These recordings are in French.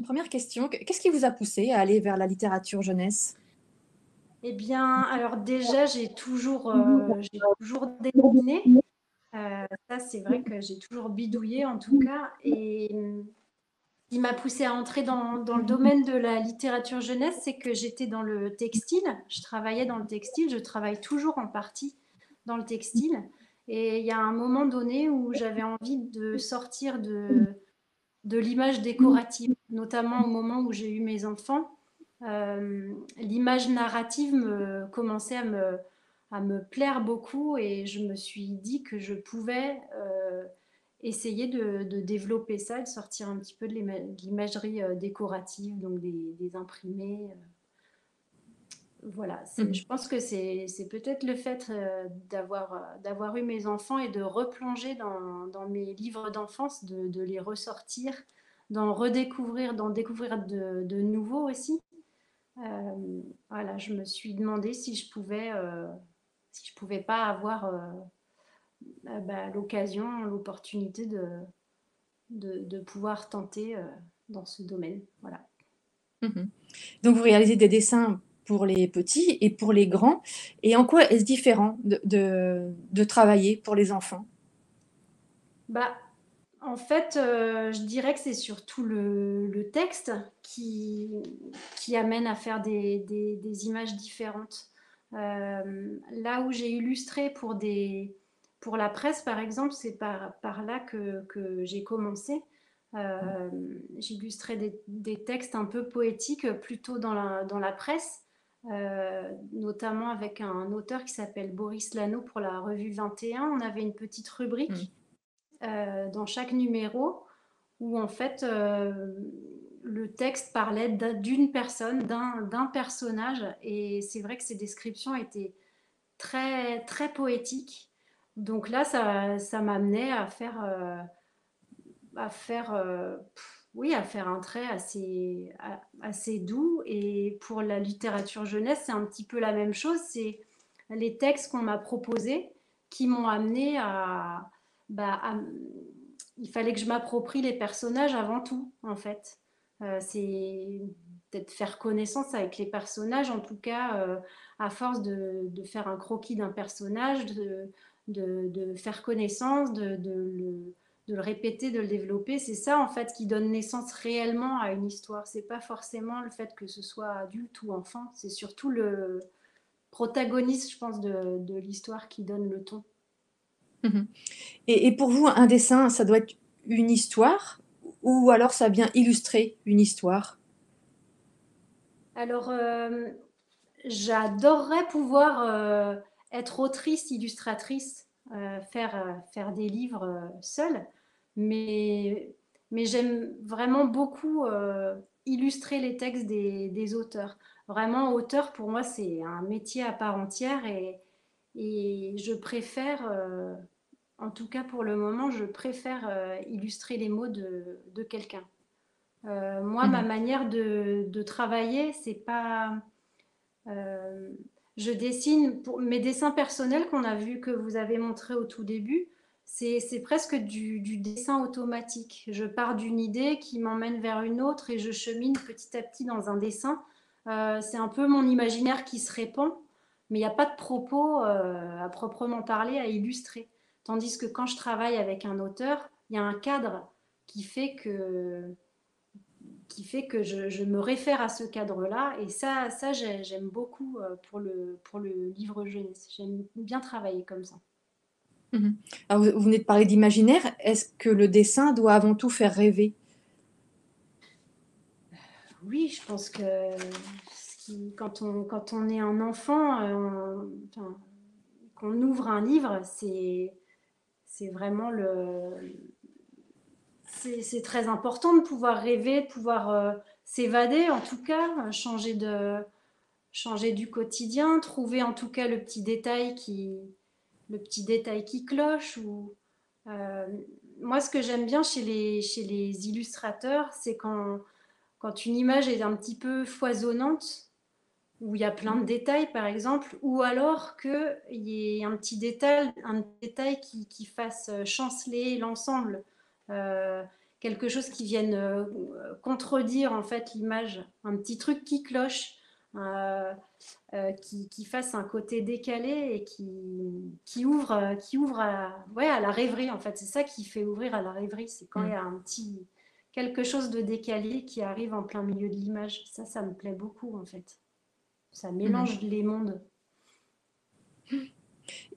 première question, qu'est-ce qui vous a poussé à aller vers la littérature jeunesse? Eh bien, alors déjà, j'ai toujours dessiné. Ça, c'est vrai que j'ai toujours bidouillé en tout cas. Et ce qui m'a poussée à entrer dans le domaine de la littérature jeunesse, c'est que j'étais dans le textile. Je travaillais dans le textile. Je travaille toujours en partie dans le textile. Et il y a un moment donné où j'avais envie de sortir de l'image décorative, notamment au moment où j'ai eu mes enfants. L'image narrative commençait à me plaire beaucoup et je me suis dit que je pouvais essayer de développer ça, de sortir un petit peu de l'imagerie décorative, donc des imprimés. Voilà, je Mhm. pense que c'est peut-être le fait d'avoir eu mes enfants et de replonger dans mes livres d'enfance, de les ressortir, d'en découvrir de nouveaux aussi. Voilà, je me suis demandé si je pouvais pas avoir l'occasion, l'opportunité de pouvoir tenter dans ce domaine. Voilà. Mhm. Donc vous réalisez des dessins pour les petits et pour les grands. Et en quoi est-ce différent de travailler pour les enfants? Bah, en fait, je dirais que c'est surtout le texte qui amène à faire des images différentes. Là où j'ai illustré pour la presse, par exemple, c'est par là que j'ai commencé. Euh, J'illustrais des textes un peu poétiques plutôt dans la presse, notamment avec un auteur qui s'appelle Boris Lano pour la revue 21. On avait une petite Mhm. rubrique dans chaque numéro où en fait le texte parlait d'une personne, d'un personnage, et c'est vrai que ces descriptions étaient très, très poétiques. Donc là, ça m'amenait oui, à faire un trait assez doux. Et pour la littérature jeunesse, c'est un petit peu la même chose. C'est les textes qu'on m'a proposés qui m'ont amené à il fallait que je m'approprie les personnages avant tout, en fait. C'est peut-être faire connaissance avec les personnages, en tout cas, à force de faire un croquis d'un personnage, de faire connaissance, de le répéter, de le développer. C'est ça, en fait, qui donne naissance réellement à une histoire. C'est pas forcément le fait que ce soit adulte ou enfant, c'est surtout le protagoniste, je pense, de l'histoire qui donne le ton. Mhm. Et pour vous, un dessin, ça doit être une histoire ou alors ça vient illustrer une histoire? Alors, j'adorerais pouvoir être autrice, illustratrice, faire des livres seule, mais, mais j'aime vraiment beaucoup illustrer les textes des auteurs. Vraiment, auteur, pour moi, c'est un métier à part entière et je préfère, en tout cas pour le moment, je préfère illustrer les mots de quelqu'un. Moi, ma Mhm. manière de travailler, c'est pas euh, je dessine pour mes dessins personnels qu'on a vu que vous avez montré au tout début. C'est presque du dessin automatique. Je pars d'une idée qui m'emmène vers une autre et je chemine petit à petit dans un dessin. C'est un peu mon imaginaire qui se répand, mais il n'y a pas de propos à proprement parler à illustrer. Tandis que quand je travaille avec un auteur, il y a un cadre qui fait que je me réfère à ce cadre-là. Et ça j'aime beaucoup pour le livre jeunesse. J'aime bien travailler comme ça. Mhm. Alors, vous venez de parler d'imaginaire. Est-ce que le dessin doit avant tout faire rêver? Oui, je pense que quand on est un enfant, enfin, qu'on ouvre un livre, c'est vraiment c'est très important de pouvoir rêver, de pouvoir s'évader, en tout cas, changer du quotidien, trouver en tout cas le petit détail qui cloche. Euh, Moi, ce que j'aime bien chez les illustrateurs, c'est quand une image est un petit peu foisonnante, où il y a plein de détails, par exemple, ou alors qu'il y ait un détail qui fasse chanceler l'ensemble. Euh, quelque chose qui vienne contredire en fait l'image, un petit truc qui cloche, euh, qui fasse un côté décalé et qui ouvre ouais, à la rêverie en fait. C'est ça qui fait ouvrir à la rêverie, c'est quand il y a un petit quelque chose de décalé qui arrive en plein milieu de l'image. Ça me plaît beaucoup en fait. Ça Mhm. mélange les mondes.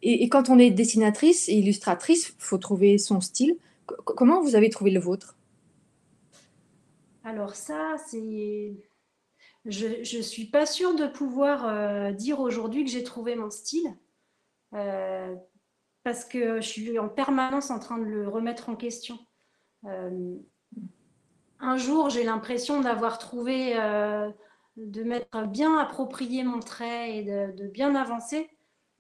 Et quand on est dessinatrice et illustratrice, faut trouver son style. Comment vous avez trouvé le vôtre? Alors ça, c'est je suis pas sûre de pouvoir dire aujourd'hui que j'ai trouvé mon style. Euh, Parce que je suis en permanence en train de le remettre en question. Euh, un jour, j'ai l'impression d'avoir trouvé, de m'être bien approprié mon trait et de bien avancer.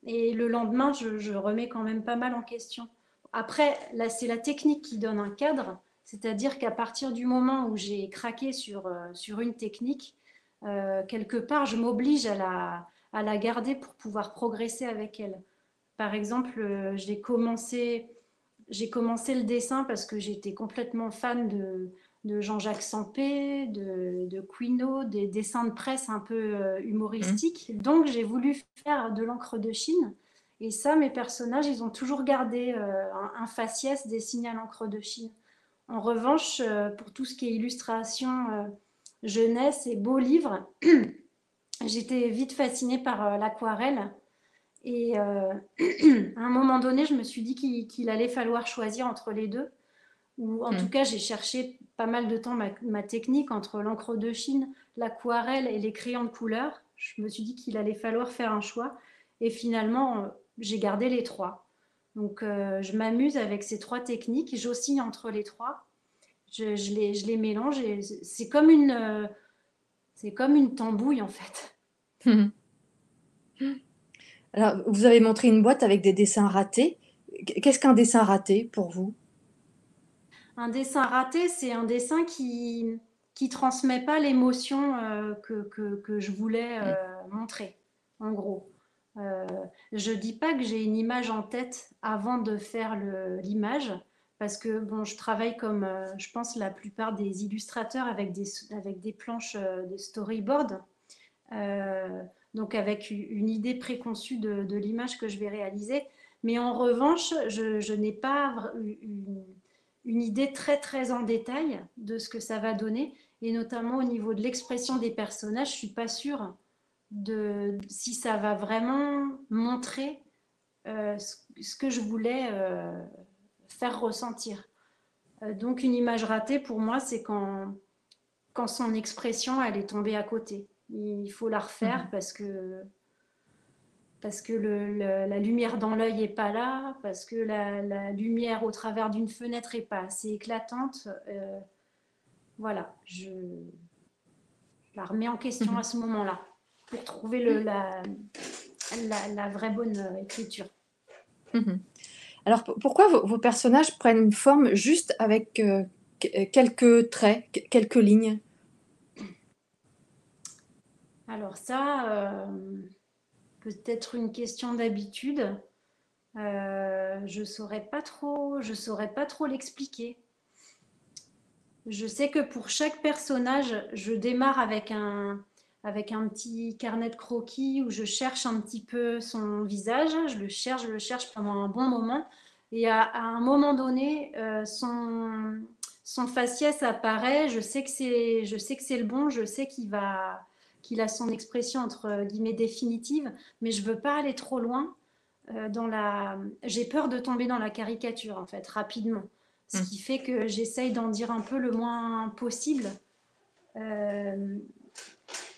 Et le lendemain, je remets quand même pas mal en question. Après, là, c'est la technique qui donne un cadre, c'est-à-dire qu'à partir du moment où j'ai craqué sur une technique, quelque part, je m'oblige à la garder pour pouvoir progresser avec elle. Par exemple, j'ai commencé le dessin parce que j'étais complètement fan de Jean-Jacques Sampé, de Quinault, des dessins de presse un peu Mhm. humoristiques. Donc j'ai voulu faire de l'encre de Chine. Et ça, mes personnages, ils ont toujours gardé un faciès dessiné à l'encre de Chine. En revanche, pour tout ce qui est illustration, jeunesse et beaux livres, j'étais vite fascinée par l'aquarelle. Et à un moment donné, je me suis dit qu'il allait falloir choisir entre les deux. Ou en tout Mhm. cas, j'ai cherché pas mal de temps ma technique entre l'encre de Chine, l'aquarelle et les crayons de couleur. Je me suis dit qu'il allait falloir faire un choix. Et finalement, j'ai gardé les trois. Donc, je m'amuse avec ces trois techniques. J'oscille entre les trois. Je les mélange et c'est comme une tambouille en fait. Mhm. Alors, vous avez montré une boîte avec des dessins ratés. Qu'est-ce qu'un dessin raté pour vous? Un dessin raté, c'est un dessin qui transmet pas l'émotion que je voulais Mhm. montrer, en gros. Euh, je dis pas que j'ai une image en tête avant de faire l'image, parce que bon, je travaille comme je pense la plupart des illustrateurs avec des planches de storyboard, euh, donc avec une idée préconçue de l'image que je vais réaliser. Mais en revanche, je n'ai pas une idée très très en détail de ce que ça va donner, et notamment au niveau de l'expression des personnages, je suis pas sûre de si ça va vraiment montrer ce que je voulais faire ressentir. Donc une image ratée pour moi, c'est quand son expression elle est tombée à côté. Il faut la refaire Mhm. parce que la lumière dans l'œil est pas là, parce que la lumière au travers d'une fenêtre est pas assez éclatante. Voilà, je la remets en question à Mhm. ce moment-là pour trouver la vraie bonne écriture. Mhm. Alors, pourquoi vos personnages prennent une forme juste avec quelques traits, quelques lignes? Alors ça, peut-être une question d'habitude. Je saurais pas trop l'expliquer. Je sais que pour chaque personnage, je démarre avec un petit carnet de croquis où je cherche un petit peu son visage. Je le cherche pendant un bon moment. Et à un moment donné, son faciès apparaît. Je sais que c'est le bon. Je sais qu'il a son expression entre guillemets définitive. Mais je veux pas aller trop loin j'ai peur de tomber dans la caricature en fait rapidement, ce Mhm. qui fait que j'essaye d'en dire un peu le moins possible, euh,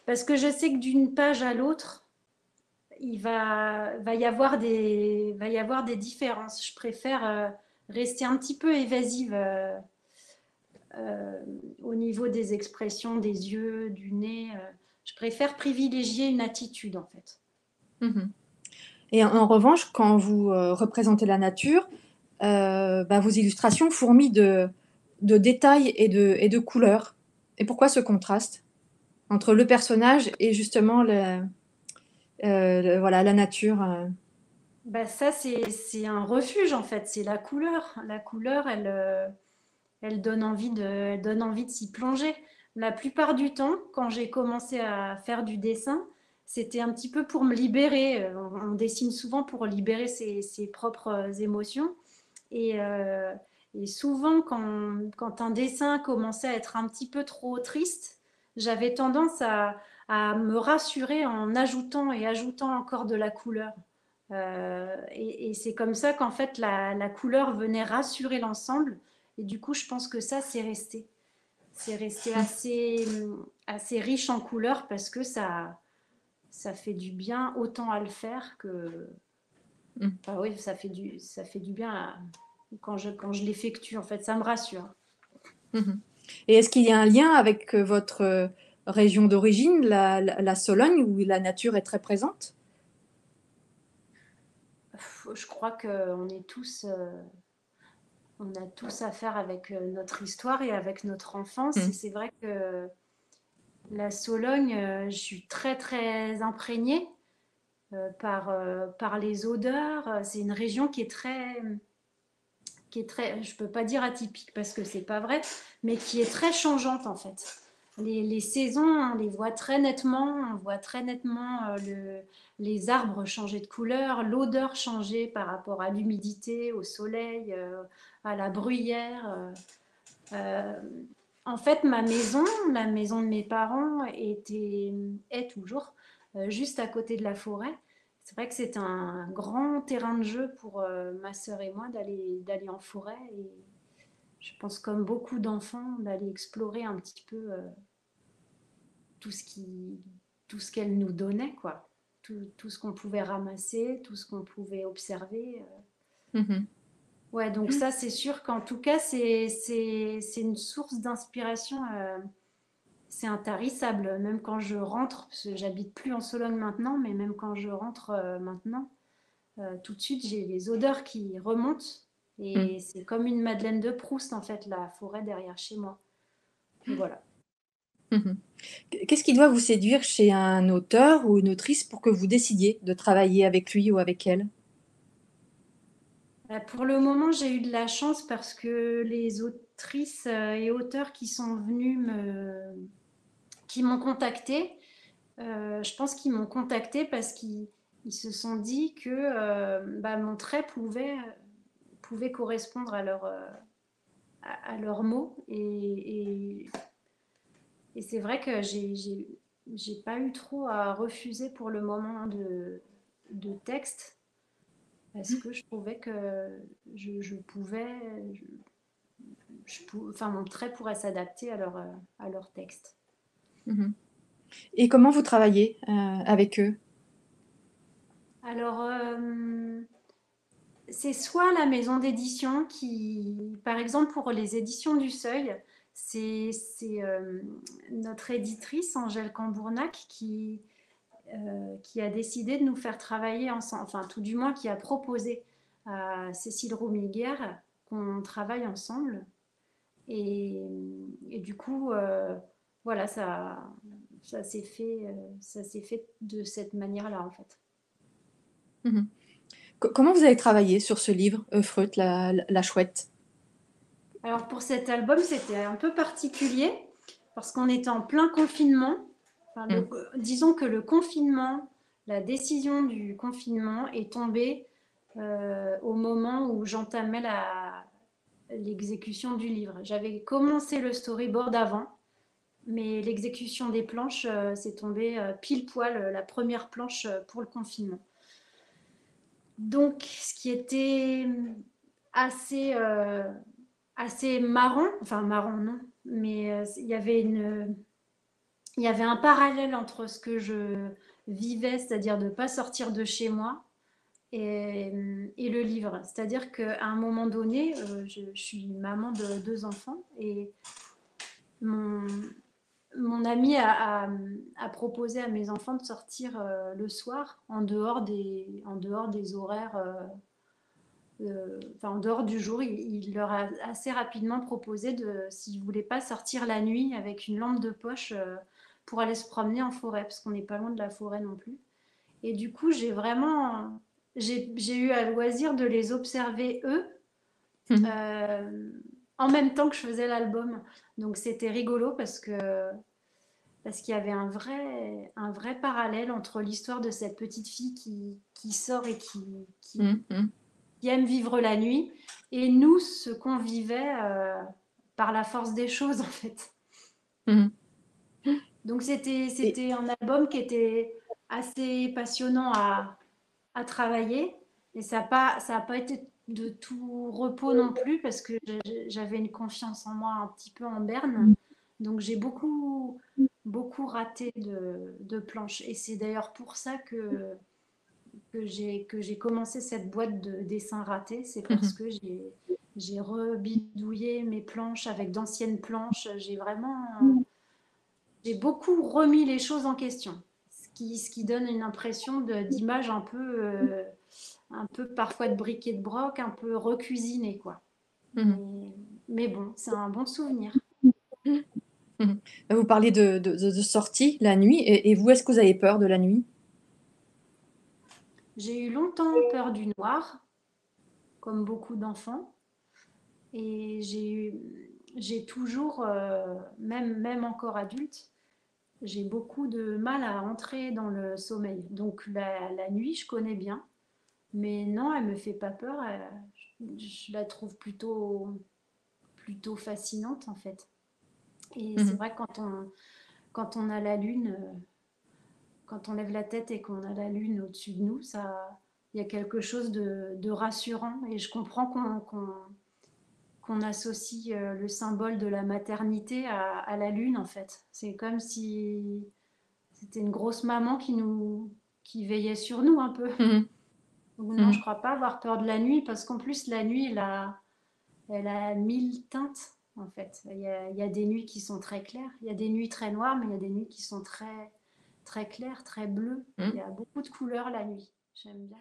parce que je sais que d'une page à l'autre va y avoir des différences. Je préfère rester un petit peu évasive euh, au niveau des expressions des yeux, du nez. Je préfère privilégier une attitude en fait. Mhm. Et en revanche, quand vous représentez la nature, bah, vos illustrations fourmillent de détails et de couleurs. Et pourquoi ce contraste entre le personnage et justement voilà, la nature Bah ça, c'est un refuge en fait, c'est la couleur. La couleur, elle, elle donne envie de s'y plonger. La plupart du temps, quand j'ai commencé à faire du dessin, c'était un petit peu pour me libérer. On dessine souvent pour libérer ses propres émotions. Et, euh, et souvent, quand un dessin commençait à être un petit peu trop triste, j'avais tendance à me rassurer en ajoutant et ajoutant encore de la couleur. Et c'est comme ça qu'en fait la couleur venait rassurer l'ensemble. Et du coup, je pense que ça, c'est resté. C'est resté assez riche en couleurs parce que ça fait du bien autant à le faire que. Mm. Enfin, oui, ça fait du bien quand je l'effectue. En fait, ça me rassure. Mhm. Et est-ce qu'il y a un lien avec votre région d'origine, la Sologne, où la nature est très présente? Je crois qu'on est on a tous affaire avec notre histoire et avec notre enfance. Et Mm. c'est vrai que la Sologne, je suis très très imprégnée par les odeurs. C'est une région qui est très, je peux pas dire atypique parce que c'est pas vrai, mais qui est très changeante en fait. Les saisons, on les voit très nettement, on voit très nettement les arbres changer de couleur, l'odeur changer par rapport à l'humidité, au soleil, à la bruyère. Euh, En fait, ma maison, la maison de mes parents, est toujours juste à côté de la forêt. C'est vrai que c'est un grand terrain de jeu pour ma sœur et moi d'aller en forêt. Et je pense, comme beaucoup d'enfants, d'aller explorer un petit peu tout ce qui, tout ce qu'elle nous donnait, quoi. Tout ce qu'on pouvait ramasser, tout ce qu'on pouvait observer. Mhm. Ouais, donc ça, c'est sûr qu'en tout cas, c'est une source d'inspiration. C'est intarissable, même quand je rentre, parce que j'habite plus en Sologne maintenant, mais même quand je rentre maintenant, tout de suite j'ai les odeurs qui remontent Mm. et c'est comme une Madeleine de Proust en fait, la forêt derrière chez moi. Voilà. Mhm. Qu'est-ce qui doit vous séduire chez un auteur ou une autrice pour que vous décidiez de travailler avec lui ou avec elle? Pour le moment, j'ai eu de la chance parce que les autrices et auteurs qui sont venus qui m'ont contacté, je pense qu'ils m'ont contacté parce qu'ils se sont dit que bah, mon trait pouvait correspondre à leurs mots. Et c'est vrai que j'ai pas eu trop à refuser pour le moment de texte parce que je trouvais que je pouvais, enfin mon trait pourrait s'adapter à leur texte. Mhm. Et comment vous travaillez avec eux? Alors, c'est soit la maison d'édition par exemple, pour les éditions du Seuil, c'est notre éditrice, Angèle Cambournac, qui a décidé de nous faire travailler ensemble, enfin, tout du moins, qui a proposé à Cécile Roumiguière qu'on travaille ensemble. Et, et du coup, voilà, ça s'est fait de cette manière-là, en fait. Mhm. Comment vous avez travaillé sur ce livre, Freud, la chouette? Alors pour cet album, c'était un peu particulier parce qu'on était en plein confinement. Enfin, Mm. disons que le confinement, la décision du confinement est tombée au moment où j'entamais l'exécution du livre. J'avais commencé le storyboard avant, mais l'exécution des planches s'est tombée pile poil la première planche pour le confinement. Donc, ce qui était assez, assez marrant, enfin marrant non, mais il y avait un parallèle entre ce que je vivais, c'est-à-dire de ne pas sortir de chez moi, et le livre. C'est-à-dire qu'à un moment donné, je suis maman de deux enfants et mon, mon ami a proposé à mes enfants de sortir le soir en dehors des horaires, enfin en dehors du jour. Il leur a assez rapidement proposé s'ils ne voulaient pas sortir la nuit avec une lampe de poche pour aller se promener en forêt, parce qu'on n'est pas loin de la forêt non plus. Et du coup, j'ai eu à loisir de les observer eux Mhm. euh, en même temps que je faisais l'album. Donc c'était rigolo parce qu'il y avait un vrai parallèle entre l'histoire de cette petite fille qui sort et Mhm. qui aime vivre la nuit et nous, ce qu'on vivait par la force des choses en fait. Mhm. Donc Et, c'était un album qui était assez passionnant à travailler et ça a pas été de tout repos non plus parce que j'avais une confiance en moi un petit peu en berne. Donc j'ai beaucoup raté de planches et c'est d'ailleurs pour ça que j'ai commencé cette boîte de dessins ratés. C'est parce mhm. que j'ai rebidouillé mes planches avec d'anciennes planches. J'ai beaucoup remis les choses en question, ce qui donne une impression d'image un peu parfois de bric et de broc, un peu recuisiné, quoi. Mhm. Mais bon, c'est un bon souvenir. Mhm. Vous parlez de sortie la nuit, et vous, est-ce que vous avez peur de la nuit? J'ai eu longtemps peur du noir, comme beaucoup d'enfants, et j'ai toujours, même encore adulte, j'ai beaucoup de mal à entrer dans le sommeil. Donc la nuit, je connais bien. Mais non, elle me fait pas peur. Je la trouve plutôt fascinante en fait. Et c'est Mhm. vrai que quand on a la lune, quand on lève la tête et qu'on a la lune au-dessus de nous, il y a quelque chose de rassurant. Et je comprends qu'on associe le symbole de la maternité à la lune en fait. C'est comme si c'était une grosse maman qui veillait sur nous un peu. Mhm. Donc non, je Mhm. crois pas avoir peur de la nuit parce qu'en plus la nuit, elle a 1000 teintes en fait. Il y a des nuits qui sont très claires, il y a des nuits très noires, mais il y a des nuits qui sont très claires, très bleues. Il y Mhm. a beaucoup de couleurs la nuit. J'aime bien.